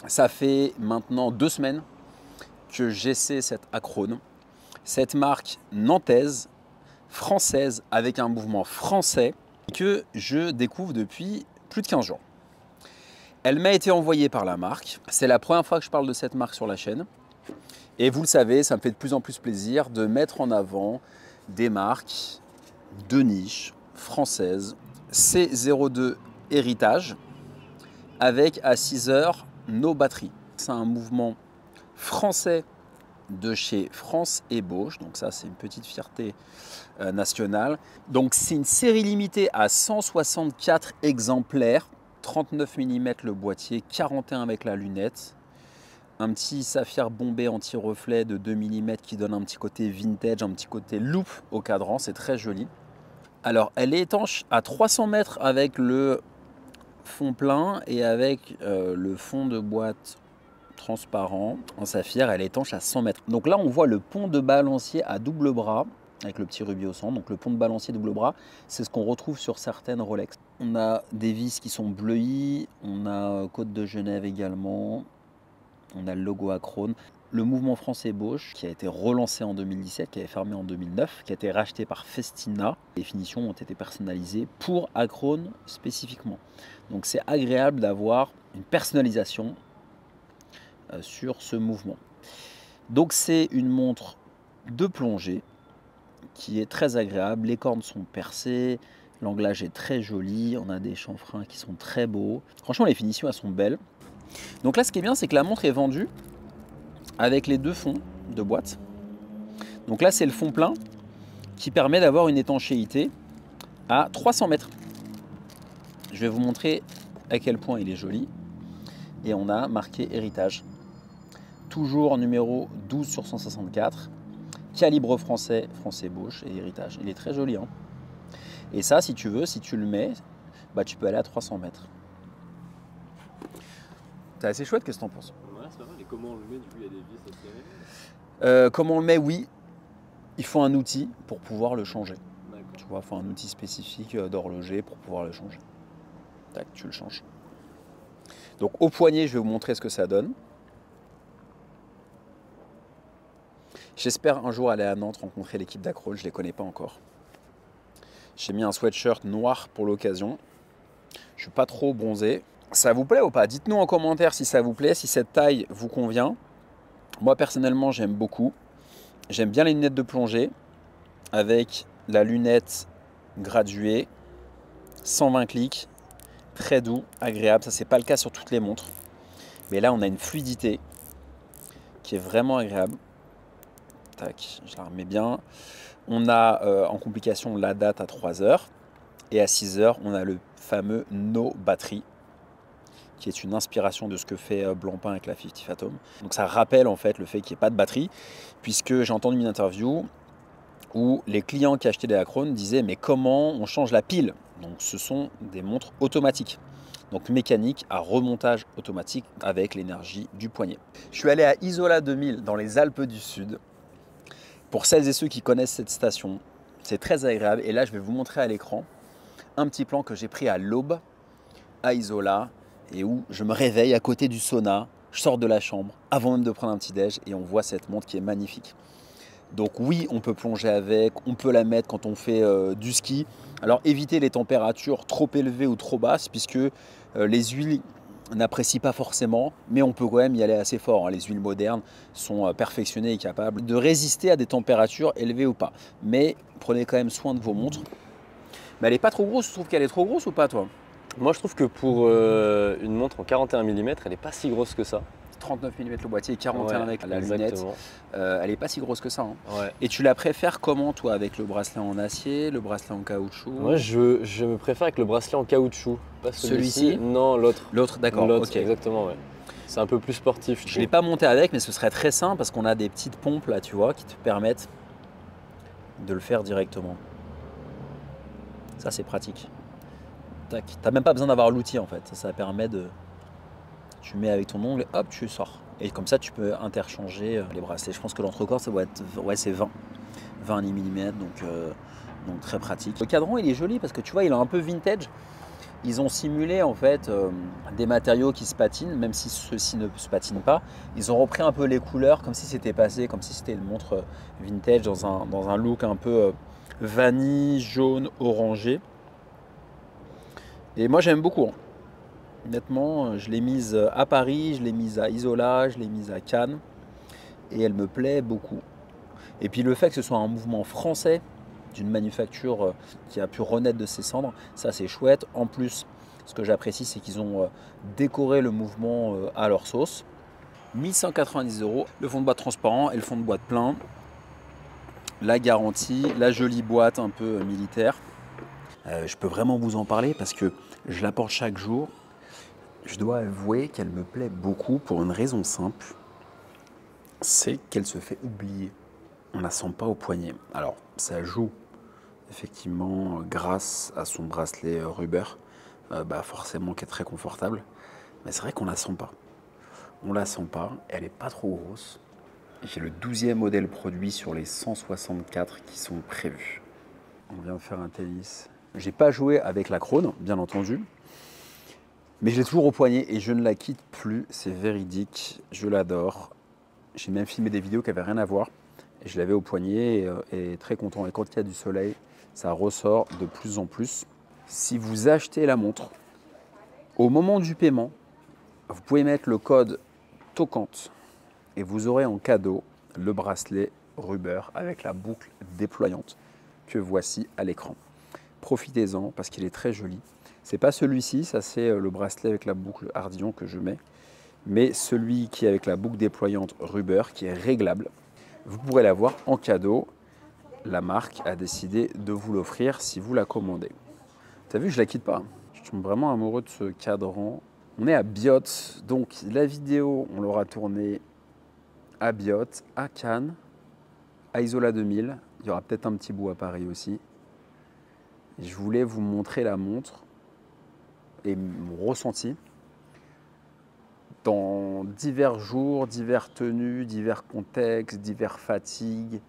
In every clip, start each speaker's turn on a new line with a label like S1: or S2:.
S1: Ça fait maintenant 2 semaines que j'essaie cette Acrone, cette marque nantaise, française, avec un mouvement français que je découvre depuis plus de 15 jours. Elle m'a été envoyée par la marque. C'est la première fois que je parle de cette marque sur la chaîne. Et vous le savez, ça me fait de plus en plus plaisir de mettre en avant des marques de niche françaises. C02 Héritage avec à 6 heures nos batteries. C'est un mouvement français de chez France et Bosch, donc ça c'est une petite fierté nationale. Donc c'est une série limitée à 164 exemplaires, 39 mm le boîtier, 41 avec la lunette, un petit saphir bombé anti-reflet de 2 mm qui donne un petit côté vintage, un petit côté loupe au cadran, c'est très joli. Alors elle est étanche à 300 mètres avec le fond plein et avec le fond de boîte transparent en saphir, elle est étanche à 100 mètres. Donc là, on voit le pont de balancier à double bras avec le petit rubis au centre. Donc le pont de balancier double bras, c'est ce qu'on retrouve sur certaines Rolex. On a des vis qui sont bleuies, on a Côte de Genève également, on a le logo Acrone. Le mouvement français Bosch qui a été relancé en 2017, qui avait fermé en 2009, qui a été racheté par Festina. Les finitions ont été personnalisées pour Acrone spécifiquement. Donc c'est agréable d'avoir une personnalisation sur ce mouvement. Donc c'est une montre de plongée qui est très agréable. Les cornes sont percées, l'anglage est très joli, on a des chanfreins qui sont très beaux. Franchement, les finitions elles sont belles. Donc là, ce qui est bien, c'est que la montre est vendue avec les deux fonds de boîte. Donc là, c'est le fond plein qui permet d'avoir une étanchéité à 300 mètres. Je vais vous montrer à quel point il est joli. Et on a marqué héritage. Toujours numéro 12 sur 164. Calibre français, français Bosch et héritage. Il est très joli. Hein, et ça, si tu veux, si tu le mets, bah, tu peux aller à 300 mètres. C'est assez chouette, qu'est-ce que tu en penses?
S2: Ouais, c'est pas mal. Et comment on le met? Du coup, il y a des vis à serrer.
S1: Comment on le met? Oui, il faut un outil pour pouvoir le changer. Tu vois, il faut un outil spécifique d'horloger pour pouvoir le changer. Tac, tu le changes. Donc au poignet, je vais vous montrer ce que ça donne. J'espère un jour aller à Nantes rencontrer l'équipe d'Acrone, je ne les connais pas encore. J'ai mis un sweatshirt noir pour l'occasion. Je suis pas trop bronzé. Ça vous plaît ou pas? Dites-nous en commentaire si ça vous plaît, si cette taille vous convient. Moi personnellement, j'aime beaucoup. J'aime bien les lunettes de plongée avec la lunette graduée, 120 clics, très doux, agréable. Ça, c'est pas le cas sur toutes les montres. Mais là, on a une fluidité qui est vraiment agréable. Tac, je la remets bien. On a en complication la date à 3 heures. Et à 6 heures, on a le fameux No Battery, qui est une inspiration de ce que fait Blancpain avec la 50 Fathom. Donc ça rappelle en fait le fait qu'il n'y ait pas de batterie, puisque j'ai entendu une interview où les clients qui achetaient des Acrone disaient mais comment on change la pile? Donc ce sont des montres automatiques. Donc mécanique à remontage automatique avec l'énergie du poignet. Je suis allé à Isola 2000 dans les Alpes du Sud. Pour celles et ceux qui connaissent cette station, c'est très agréable. Et là, je vais vous montrer à l'écran un petit plan que j'ai pris à l'aube à Isola et où je me réveille à côté du sauna. Je sors de la chambre avant même de prendre un petit déj et on voit cette montre qui est magnifique. Donc oui, on peut plonger avec, on peut la mettre quand on fait du ski. Alors évitez les températures trop élevées ou trop basses puisque les huiles n'apprécient pas forcément, mais on peut quand même y aller assez fort. Hein. Les huiles modernes sont perfectionnées et capables de résister à des températures élevées ou pas. Mais prenez quand même soin de vos montres. Mais elle n'est pas trop grosse, tu trouves qu'elle est trop grosse ou pas toi?
S2: Moi, je trouve que pour une montre en 41 mm, elle n'est pas si grosse que ça.
S1: 39 mm le boîtier et 41
S2: Ouais,
S1: avec la lunette. Elle n'est pas si grosse que ça. Hein.
S2: Ouais.
S1: Et tu la préfères comment toi? Avec le bracelet en acier, le bracelet en caoutchouc?
S2: Moi, je me préfère avec le bracelet en caoutchouc. Pas
S1: celui-ci?
S2: Non, l'autre.
S1: L'autre, d'accord.
S2: L'autre,
S1: Ok.
S2: exactement, ouais. C'est un peu plus sportif.
S1: Je ne l'ai pas monté avec, mais ce serait très simple parce qu'on a des petites pompes là, tu vois, qui te permettent de le faire directement. Ça, c'est pratique. Tac. T'as même pas besoin d'avoir l'outil en fait. Ça permet de... Tu mets avec ton ongle, hop, tu sors. Et comme ça, tu peux interchanger les bracelets. Je pense que l'entrecorps, ça doit être... Ouais, c'est 20 mm, donc très pratique. Le cadran, il est joli parce que tu vois, il est un peu vintage. Ils ont simulé en fait des matériaux qui se patinent, même si ceux-ci ne se patinent pas. Ils ont repris un peu les couleurs, comme si c'était passé, comme si c'était une montre vintage dans un look un peu vanille, jaune, orangé. Et moi j'aime beaucoup, hein. Honnêtement, je l'ai mise à Paris, je l'ai mise à Isola, je l'ai mise à Cannes, et elle me plaît beaucoup. Et puis le fait que ce soit un mouvement français, d'une manufacture qui a pu renaître de ses cendres, ça c'est chouette. En plus, ce que j'apprécie, c'est qu'ils ont décoré le mouvement à leur sauce. 1190 €, le fond de boîte transparent et le fond de boîte plein, la garantie, la jolie boîte un peu militaire. Je peux vraiment vous en parler parce que je la porte chaque jour. Je dois avouer qu'elle me plaît beaucoup pour une raison simple, c'est qu'elle se fait oublier. On ne la sent pas au poignet. Alors, ça joue effectivement grâce à son bracelet Ruber, forcément qui est très confortable. Mais c'est vrai qu'on la sent pas. On la sent pas, elle est pas trop grosse. J'ai le 12e modèle produit sur les 164 qui sont prévus. On vient de faire un tennis. J'ai pas joué avec la Krone, bien entendu. Mais je l'ai toujours au poignet et je ne la quitte plus. C'est véridique, je l'adore. J'ai même filmé des vidéos qui n'avaient rien à voir. Et je l'avais au poignet et très content. Et quand il y a du soleil, ça ressort de plus en plus. Si vous achetez la montre, au moment du paiement, vous pouvez mettre le code TOCANTE et vous aurez en cadeau le bracelet Ruber avec la boucle déployante que voici à l'écran. Profitez-en parce qu'il est très joli. C'est pas celui-ci, ça c'est le bracelet avec la boucle Ardillon que je mets, mais celui qui est avec la boucle déployante Ruber qui est réglable. Vous pourrez l'avoir en cadeau. La marque a décidé de vous l'offrir si vous la commandez. T'as vu, je la quitte pas. Je tombe vraiment amoureux de ce cadran. On est à Biot, donc la vidéo, on l'aura tournée à Biot, à Cannes, à Isola 2000. Il y aura peut-être un petit bout à Paris aussi. Et je voulais vous montrer la montre et mon ressenti dans divers jours, divers tenues, divers contextes, divers fatigues,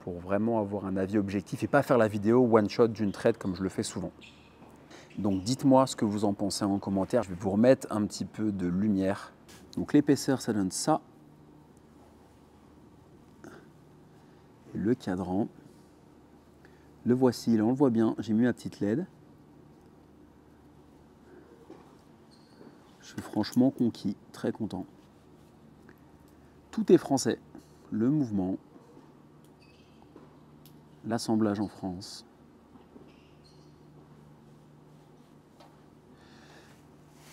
S1: pour vraiment avoir un avis objectif et pas faire la vidéo one shot d'une traite comme je le fais souvent. Donc dites-moi ce que vous en pensez en commentaire. Je vais vous remettre un petit peu de lumière. Donc l'épaisseur, ça donne ça. Le cadran. Le voici, là on le voit bien. J'ai mis ma petite LED. Je suis franchement conquis, très content. Tout est français. Le mouvement, l'assemblage en France.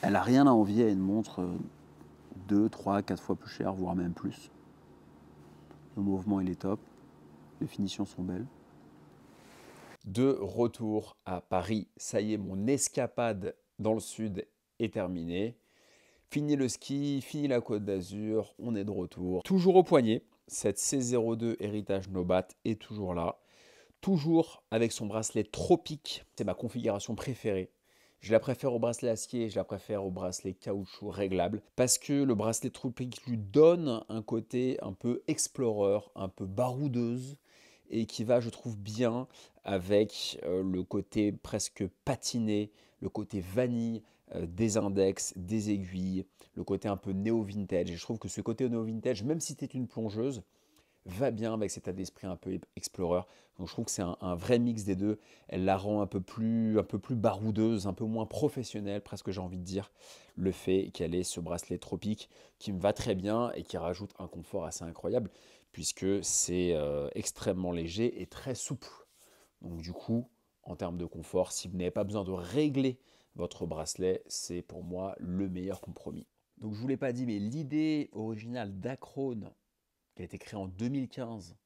S1: Elle n'a rien à envier à une montre 2, 3, 4 fois plus chère, voire même plus. Le mouvement il est top. Les finitions sont belles. De retour à Paris, ça y est, mon escapade dans le sud est terminée. Fini le ski, fini la Côte d'Azur, on est de retour. Toujours au poignet, cette C02 Héritage Nobat est toujours là. Toujours avec son bracelet tropique, c'est ma configuration préférée. Je la préfère au bracelet acier, je la préfère au bracelet caoutchouc réglable parce que le bracelet tropique lui donne un côté un peu explorer, un peu baroudeuse et qui va, je trouve, bien avec le côté presque patiné, le côté vanille des index, des aiguilles, le côté un peu néo-vintage. Et je trouve que ce côté néo-vintage, même si tu es une plongeuse, va bien avec cet état d'esprit un peu explorer. Donc je trouve que c'est un vrai mix des deux. Elle la rend un peu plus baroudeuse, un peu moins professionnelle, presque j'ai envie de dire, le fait qu'elle ait ce bracelet tropique qui me va très bien et qui rajoute un confort assez incroyable puisque c'est extrêmement léger et très souple. Donc du coup, en termes de confort, si vous n'avez pas besoin de régler votre bracelet, c'est pour moi le meilleur compromis. Donc je ne vous l'ai pas dit, mais l'idée originale d'Acrone qui a été créé en 2015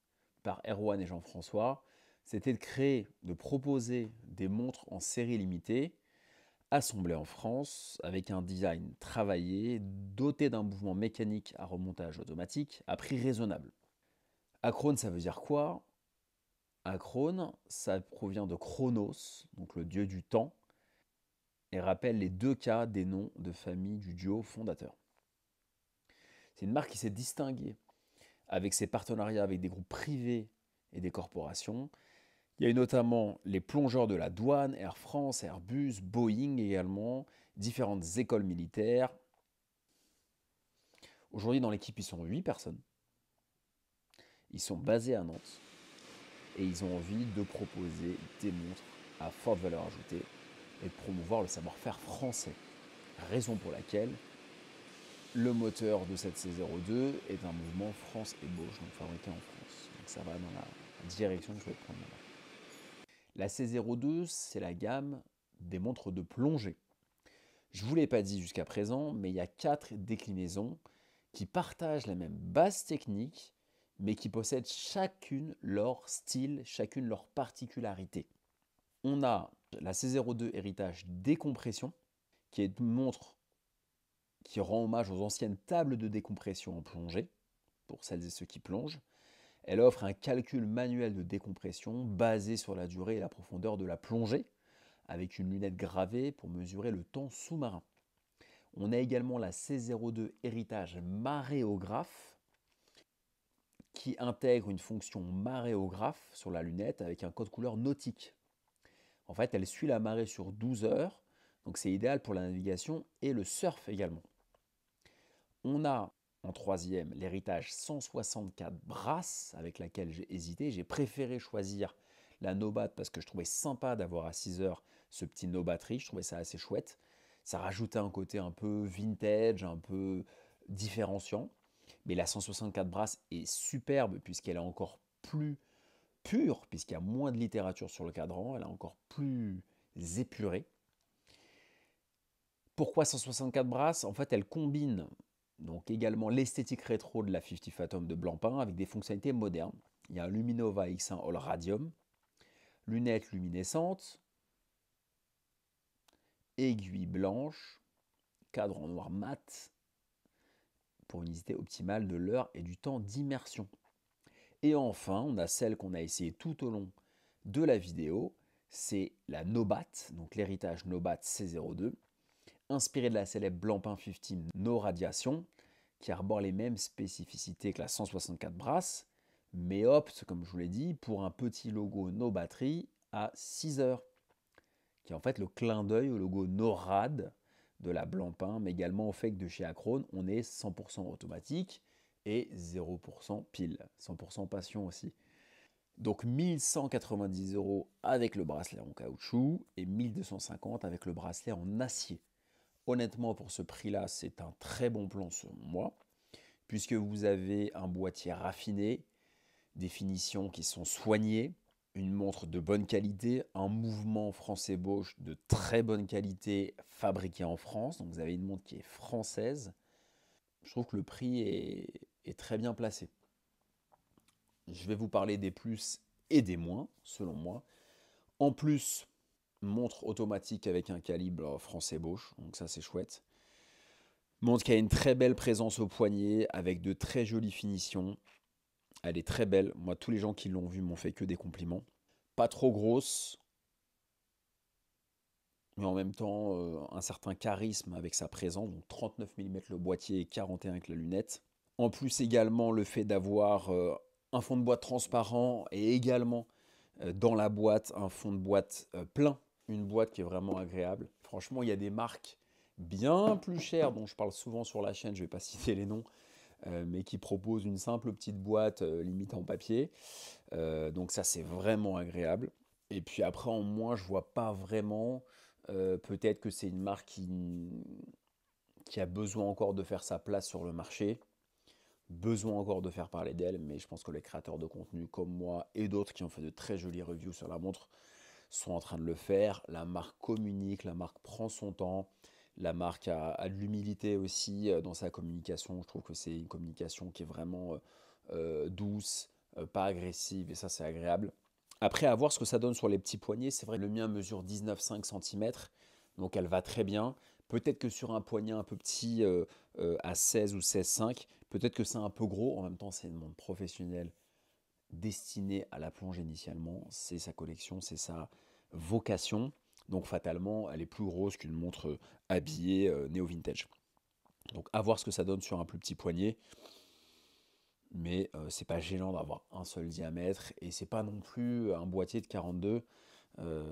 S1: par Erwan et Jean-François, c'était de créer, de proposer des montres en série limitée, assemblées en France, avec un design travaillé, doté d'un mouvement mécanique à remontage automatique, à prix raisonnable. Acrone, ça veut dire quoi? Acrone, ça provient de Chronos, donc le dieu du temps, et rappelle les deux cas des noms de famille du duo fondateur. C'est une marque qui s'est distinguée avec ses partenariats avec des groupes privés et des corporations. Il y a eu notamment les plongeurs de la douane, Air France, Airbus, Boeing également, différentes écoles militaires. Aujourd'hui, dans l'équipe, ils sont 8 personnes. Ils sont basés à Nantes et ils ont envie de proposer des montres à forte valeur ajoutée et de promouvoir le savoir-faire français. Raison pour laquelle le moteur de cette C02 est un mouvement France ébauche, donc fabriqué en France. Donc ça va dans la direction que je vais prendre là-bas. La C02, c'est la gamme des montres de plongée. Je ne vous l'ai pas dit jusqu'à présent, mais il y a 4 déclinaisons qui partagent la même base technique, mais qui possèdent chacune leur style, chacune leur particularité. On a la C02 héritage décompression, qui est une montre qui rend hommage aux anciennes tables de décompression en plongée, pour celles et ceux qui plongent. Elle offre un calcul manuel de décompression basé sur la durée et la profondeur de la plongée, avec une lunette gravée pour mesurer le temps sous-marin. On a également la C02 héritage maréographe, qui intègre une fonction maréographe sur la lunette avec un code couleur nautique. En fait, elle suit la marée sur 12 heures, donc c'est idéal pour la navigation et le surf également. On a en troisième l'héritage 164 brasses avec laquelle j'ai hésité. J'ai préféré choisir la No-Bat parce que je trouvais sympa d'avoir à 6 heures ce petit No batterie, je trouvais ça assez chouette. Ça rajoutait un côté un peu vintage, un peu différenciant. Mais la 164 brasses est superbe puisqu'elle est encore plus pure, puisqu'il y a moins de littérature sur le cadran, elle est encore plus épurée. Pourquoi 164 brasses? En fait, elle combine donc également l'esthétique rétro de la 50 Fathom de Blancpain avec des fonctionnalités modernes. Il y a un Luminova X1 All Radium, lunettes luminescentes, aiguille blanche, cadre en noir mat pour une unité optimale de l'heure et du temps d'immersion. Et enfin, on a celle qu'on a essayé tout au long de la vidéo, c'est la No-Bat, donc l'héritage No-Bat C02, inspiré de la célèbre Blancpain 50 No Radiation, qui arbore les mêmes spécificités que la 164 brasses, mais opte, comme je vous l'ai dit, pour un petit logo No Batterie à 6 heures, qui est en fait le clin d'œil au logo NORAD de la Blancpain, mais également au fait que de chez Acrone, on est 100% automatique et 0% pile, 100% passion aussi. Donc 1190 € avec le bracelet en caoutchouc et 1250 avec le bracelet en acier. Honnêtement, pour ce prix-là, c'est un très bon plan selon moi, puisque vous avez un boîtier raffiné, des finitions qui sont soignées, une montre de bonne qualité, un mouvement français Bosch de très bonne qualité fabriqué en France. Donc vous avez une montre qui est française. Je trouve que le prix est très bien placé. Je vais vous parler des plus et des moins, selon moi. En plus, montre automatique avec un calibre français Bosch, donc ça c'est chouette. Montre qui a une très belle présence au poignet, avec de très jolies finitions. Elle est très belle. Moi, tous les gens qui l'ont vue m'ont fait que des compliments. Pas trop grosse, mais en même temps, un certain charisme avec sa présence. Donc 39 mm le boîtier et 41 avec la lunette. En plus, également, le fait d'avoir un fond de boîte transparent et également dans la boîte, un fond de boîte plein. Une boîte qui est vraiment agréable. Franchement, il y a des marques bien plus chères dont je parle souvent sur la chaîne, je ne vais pas citer les noms, mais qui proposent une simple petite boîte limite en papier. Donc ça, c'est vraiment agréable. Et puis après, en moins, je vois pas vraiment. Peut-être que c'est une marque qui a besoin encore de faire sa place sur le marché, besoin encore de faire parler d'elle, mais je pense que les créateurs de contenu comme moi et d'autres qui ont fait de très jolies reviews sur la montre sont en train de le faire. La marque communique, la marque prend son temps, la marque a de l'humilité aussi dans sa communication. Je trouve que c'est une communication qui est vraiment douce, pas agressive, et ça c'est agréable. Après, à voir ce que ça donne sur les petits poignets. C'est vrai, le mien mesure 19,5 cm, donc elle va très bien. Peut-être que sur un poignet un peu petit à 16 ou 16,5, peut-être que c'est un peu gros. En même temps, c'est une montre professionnelle destinée à la plonge initialement. C'est sa collection, c'est sa vocation. Donc fatalement, elle est plus grosse qu'une montre habillée néo-vintage. Donc à voir ce que ça donne sur un plus petit poignet. mais c'est pas gênant d'avoir un seul diamètre et c'est pas non plus un boîtier de 42.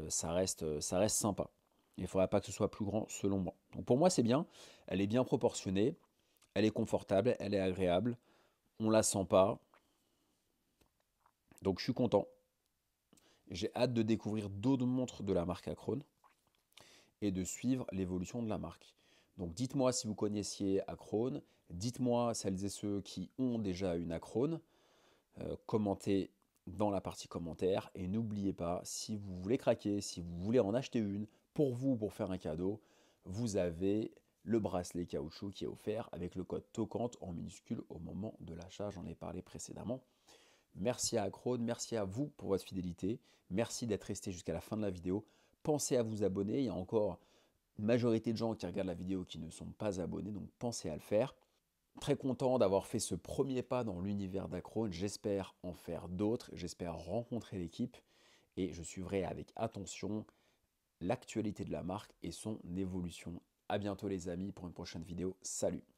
S1: Ça reste sympa. Il ne faudrait pas que ce soit plus grand selon moi. Donc pour moi c'est bien, elle est bien proportionnée, elle est confortable, elle est agréable, on la sent pas. Donc je suis content. J'ai hâte de découvrir d'autres montres de la marque Acrone et de suivre l'évolution de la marque. Donc dites-moi si vous connaissiez Acrone, dites-moi celles et ceux qui ont déjà une Acrone, commentez dans la partie commentaires et n'oubliez pas, si vous voulez craquer, si vous voulez en acheter une pour vous, pour faire un cadeau, vous avez le bracelet caoutchouc qui est offert avec le code TOCANTE en minuscule au moment de l'achat, j'en ai parlé précédemment. Merci à Acrone, merci à vous pour votre fidélité, merci d'être resté jusqu'à la fin de la vidéo. Pensez à vous abonner, il y a encore une majorité de gens qui regardent la vidéo qui ne sont pas abonnés, donc pensez à le faire. Très content d'avoir fait ce premier pas dans l'univers d'Acrone, j'espère en faire d'autres, j'espère rencontrer l'équipe et je suivrai avec attention l'actualité de la marque et son évolution. A bientôt les amis pour une prochaine vidéo, salut!